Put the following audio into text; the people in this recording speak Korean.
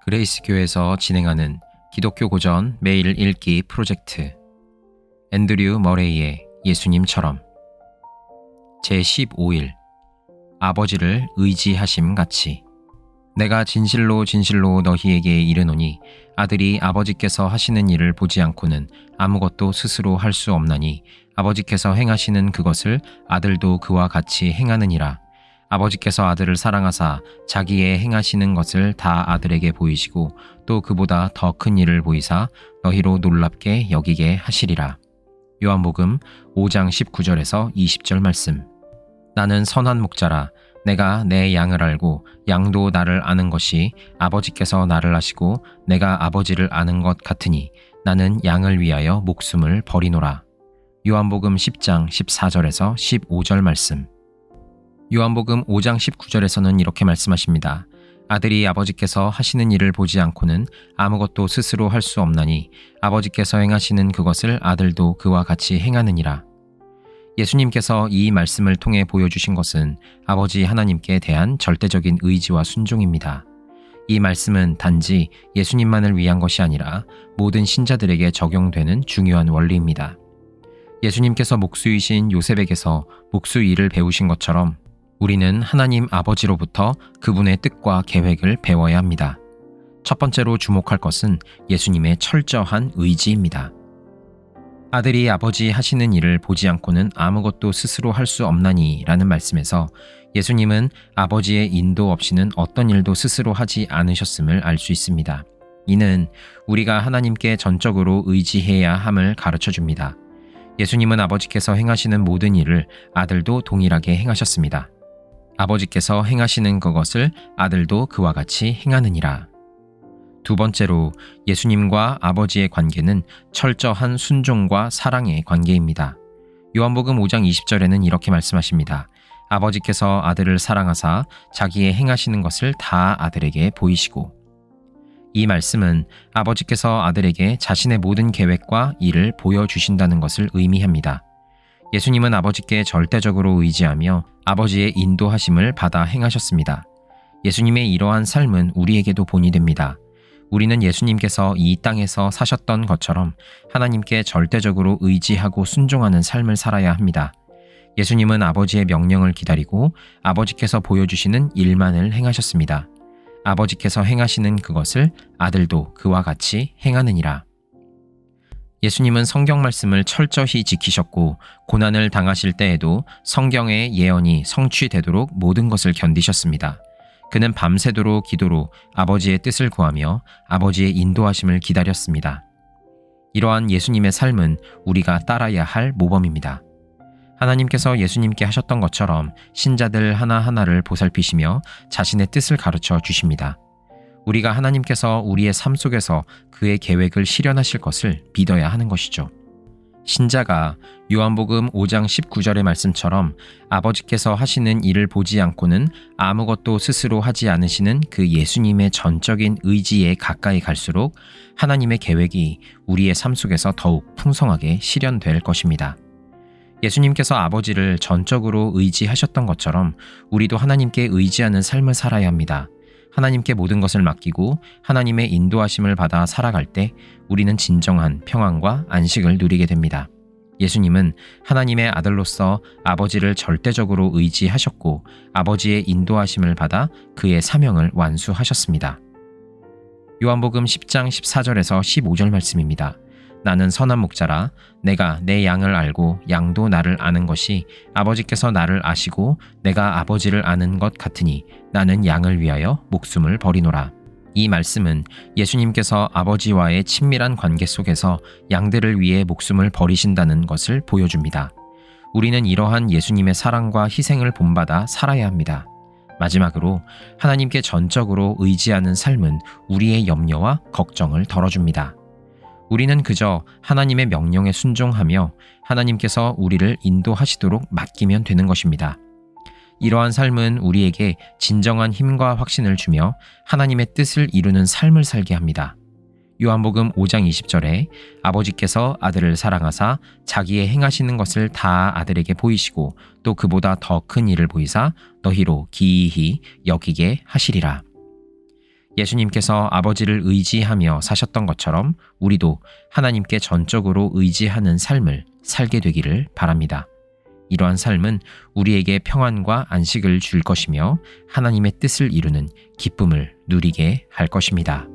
그레이스 교회에서 진행하는 기독교 고전 매일 읽기 프로젝트 앤드류 머레이의 예수님처럼 제15일 아버지를 의지하심 같이 내가 진실로 진실로 너희에게 이르노니 아들이 아버지께서 하시는 일을 보지 않고는 아무것도 스스로 할 수 없나니 아버지께서 행하시는 그것을 아들도 그와 같이 행하느니라. 아버지께서 아들을 사랑하사 자기의 행하시는 것을 다 아들에게 보이시고 또 그보다 더 큰 일을 보이사 너희로 놀랍게 여기게 하시리라. 요한복음 5장 19절에서 20절 말씀. 나는 선한 목자라. 내가 내 양을 알고 양도 나를 아는 것이 아버지께서 나를 아시고 내가 아버지를 아는 것 같으니 나는 양을 위하여 목숨을 버리노라. 요한복음 10장 14절에서 15절 말씀. 요한복음 5장 19절에서는 이렇게 말씀하십니다. 아들이 아버지께서 하시는 일을 보지 않고는 아무것도 스스로 할 수 없나니 아버지께서 행하시는 그것을 아들도 그와 같이 행하느니라. 예수님께서 이 말씀을 통해 보여주신 것은 아버지 하나님께 대한 절대적인 의지와 순종입니다. 이 말씀은 단지 예수님만을 위한 것이 아니라 모든 신자들에게 적용되는 중요한 원리입니다. 예수님께서 목수이신 요셉에게서 목수 일을 배우신 것처럼 우리는 하나님 아버지로부터 그분의 뜻과 계획을 배워야 합니다. 첫 번째로 주목할 것은 예수님의 철저한 의지입니다. 아들이 아버지 하시는 일을 보지 않고는 아무것도 스스로 할 수 없나니 라는 말씀에서 예수님은 아버지의 인도 없이는 어떤 일도 스스로 하지 않으셨음을 알 수 있습니다. 이는 우리가 하나님께 전적으로 의지해야 함을 가르쳐 줍니다. 예수님은 아버지께서 행하시는 모든 일을 아들도 동일하게 행하셨습니다. 아버지께서 행하시는 그것을 아들도 그와 같이 행하느니라. 두 번째로 예수님과 아버지의 관계는 철저한 순종과 사랑의 관계입니다. 요한복음 5장 20절에는 이렇게 말씀하십니다. 아버지께서 아들을 사랑하사 자기의 행하시는 것을 다 아들에게 보이시고. 이 말씀은 아버지께서 아들에게 자신의 모든 계획과 일을 보여주신다는 것을 의미합니다. 예수님은 아버지께 절대적으로 의지하며 아버지의 인도하심을 받아 행하셨습니다. 예수님의 이러한 삶은 우리에게도 본이 됩니다. 우리는 예수님께서 이 땅에서 사셨던 것처럼 하나님께 절대적으로 의지하고 순종하는 삶을 살아야 합니다. 예수님은 아버지의 명령을 기다리고 아버지께서 보여주시는 일만을 행하셨습니다. 아버지께서 행하시는 그것을 아들도 그와 같이 행하느니라. 예수님은 성경 말씀을 철저히 지키셨고 고난을 당하실 때에도 성경의 예언이 성취되도록 모든 것을 견디셨습니다. 그는 밤새도록 기도로 아버지의 뜻을 구하며 아버지의 인도하심을 기다렸습니다. 이러한 예수님의 삶은 우리가 따라야 할 모범입니다. 하나님께서 예수님께 하셨던 것처럼 신자들 하나하나를 보살피시며 자신의 뜻을 가르쳐 주십니다. 우리가 하나님께서 우리의 삶 속에서 그의 계획을 실현하실 것을 믿어야 하는 것이죠. 신자가 요한복음 5장 19절의 말씀처럼 아버지께서 하시는 일을 보지 않고는 아무것도 스스로 하지 않으시는 그 예수님의 전적인 의지에 가까이 갈수록 하나님의 계획이 우리의 삶 속에서 더욱 풍성하게 실현될 것입니다. 예수님께서 아버지를 전적으로 의지하셨던 것처럼 우리도 하나님께 의지하는 삶을 살아야 합니다. 하나님께 모든 것을 맡기고 하나님의 인도하심을 받아 살아갈 때 우리는 진정한 평안과 안식을 누리게 됩니다. 예수님은 하나님의 아들로서 아버지를 절대적으로 의지하셨고 아버지의 인도하심을 받아 그의 사명을 완수하셨습니다. 요한복음 10장 14절에서 15절 말씀입니다. 나는 선한 목자라. 내가 내 양을 알고 양도 나를 아는 것이 아버지께서 나를 아시고 내가 아버지를 아는 것 같으니 나는 양을 위하여 목숨을 버리노라. 이 말씀은 예수님께서 아버지와의 친밀한 관계 속에서 양들을 위해 목숨을 버리신다는 것을 보여줍니다. 우리는 이러한 예수님의 사랑과 희생을 본받아 살아야 합니다. 마지막으로 하나님께 전적으로 의지하는 삶은 우리의 염려와 걱정을 덜어줍니다. 우리는 그저 하나님의 명령에 순종하며 하나님께서 우리를 인도하시도록 맡기면 되는 것입니다. 이러한 삶은 우리에게 진정한 힘과 확신을 주며 하나님의 뜻을 이루는 삶을 살게 합니다. 요한복음 5장 20절에 아버지께서 아들을 사랑하사 자기의 행하시는 것을 다 아들에게 보이시고 또 그보다 더 큰 일을 보이사 너희로 기이히 여기게 하시리라. 예수님께서 아버지를 의지하며 사셨던 것처럼 우리도 하나님께 전적으로 의지하는 삶을 살게 되기를 바랍니다. 이러한 삶은 우리에게 평안과 안식을 줄 것이며 하나님의 뜻을 이루는 기쁨을 누리게 할 것입니다.